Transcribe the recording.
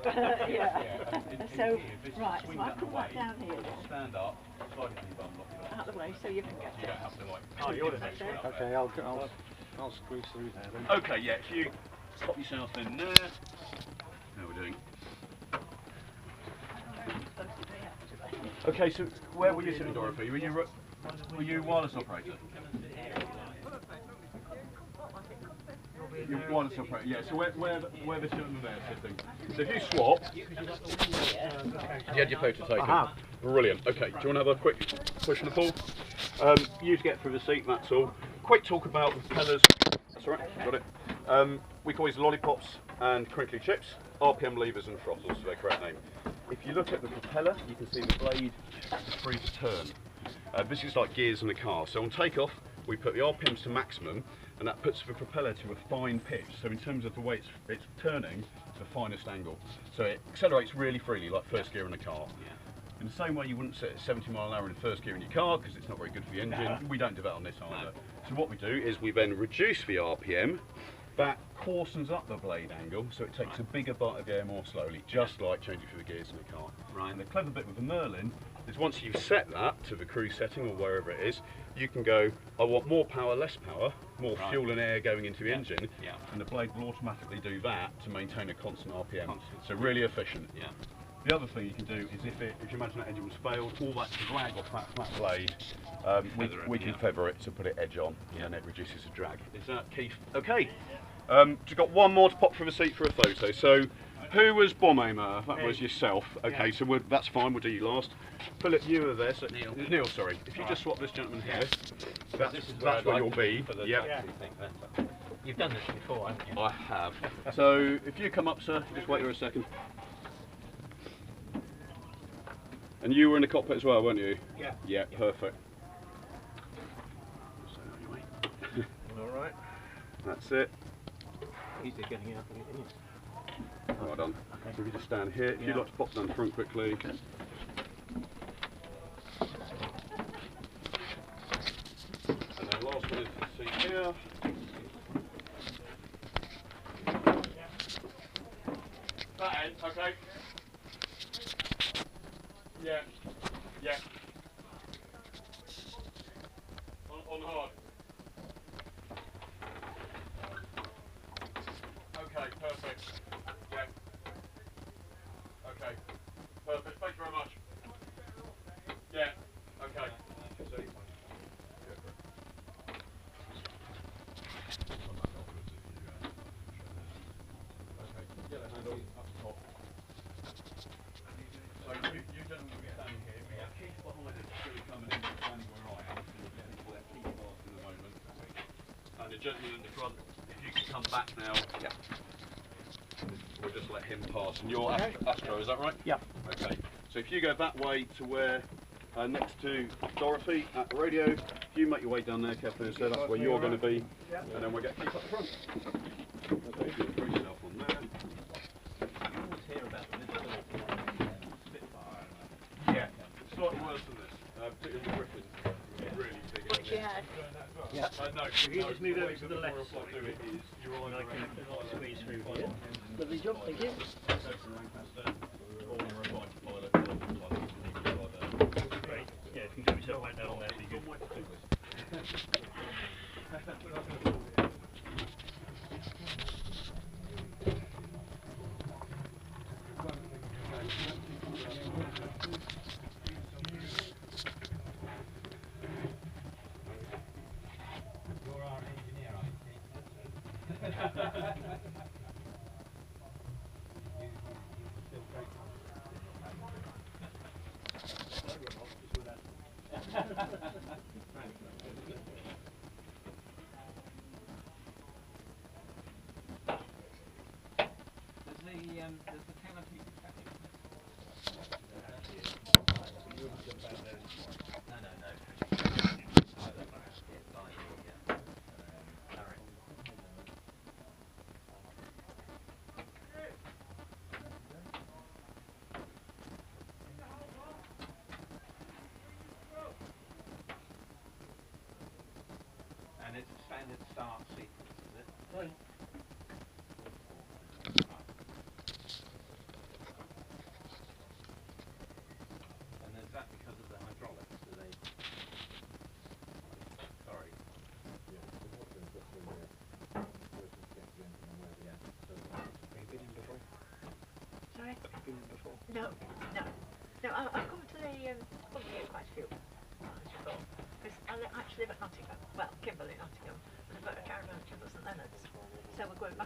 Yeah. So, right, so I come back down here then. Stand up, slide it in your bum, lock it up. Out of the way so you can get You it. don't have to like... Oh, you're the next one. Okay, I'll squeeze through there then. Okay, yeah, if you pop yourself in there. How are we doing? Okay, so where were you sitting, Dorothy? Were you wireless operator? You're wireless operator, yeah. So where the gentleman there sitting? So if you swap, you had your photo taken. I have. Brilliant. Okay, do you want to have a quick push and a pull? You get through the seat, that's all. Quick talk about the propellers. That's all right, got it. We call these lollipops and crinkly chips, RPM levers and throttles, so their correct name. If you look at the propeller, you can see the blade is free to turn. This is like gears in a car. So on takeoff, we put the RPMs to maximum, and that puts the propeller to a fine pitch. So in terms of the way it's turning, to the finest angle. So it accelerates really freely, like first gear in a car. In the same way you wouldn't set 70 mile an hour in first gear in your car, because it's not very good for the engine. We don't do that on this either. So what we do is we then reduce the RPM. That coarsens up the blade angle, so it takes a bigger bite of air more slowly, just like changing through the gears in a car. Right. And the clever bit with the Merlin is once you've set that to the cruise setting or wherever it is, you can go, I want more power, less power, more fuel and air going into the engine, and the blade will automatically do that to maintain a constant RPM. So really efficient. The other thing you can do is if you imagine that engine was failed, all that drag off that flat blade, we can feather it to put it edge on, and it reduces the drag. Is that Keith? Okay. We've got one more to pop through the seat for a photo. So, who was bomb aimer? That was yourself. Okay, so that's fine. We'll do you last. Philip, you were there. So Neil, sorry. If you just swap this gentleman here, that's where you'll be. You've done this before, haven't you? I have. So, if you come up, sir, just wait here a second. And you were in the cockpit as well, weren't you? Yeah. Yeah, perfect. All right. That's it. Easy getting out of it, isn't it? Well done. Okay. So if you just stand here, if you'd like to pop down the front quickly. And then last one is the seat here. That end, okay. Yeah. On hard. Okay, perfect. Yeah. Okay. Perfect. Thank you very much. Yeah. Okay. Yellow handle up top. So you gentlemen will get down here. We have Keith behind us really coming in and standing where I am. So we're getting to that Keith pass in the moment. And the gentleman in the front, if you can come back now. Yeah. We'll just let him pass. And you're Astro, is that right? Yeah. Okay. So if you go that way to where next to Dorothy at the radio, if you make your way down there carefully, so that's where you're going to be, and then we'll get Keith up front. Okay, you can put yourself on there. You always hear about the little Spitfire. Yeah, slightly worse than this. Particularly the Griffin. Really big. What you had? Yeah. No, If you just move over to the left side, do it is you're on I can squeeze through here. Lovely job, thank you. Lancaster, or a fighter pilot. Great. Yeah, if you can get yourself right down there, it'd be good. You're our engineer, I think. There's the canopy traffic. And it's a standard start sequence, is it? Right. No, no. No, I've come to the come here quite a few times before. Because I actually live at Nottingham. Well, Kimberley, Nottingham. And I've got a caravan to St Leonard's. So we're going back.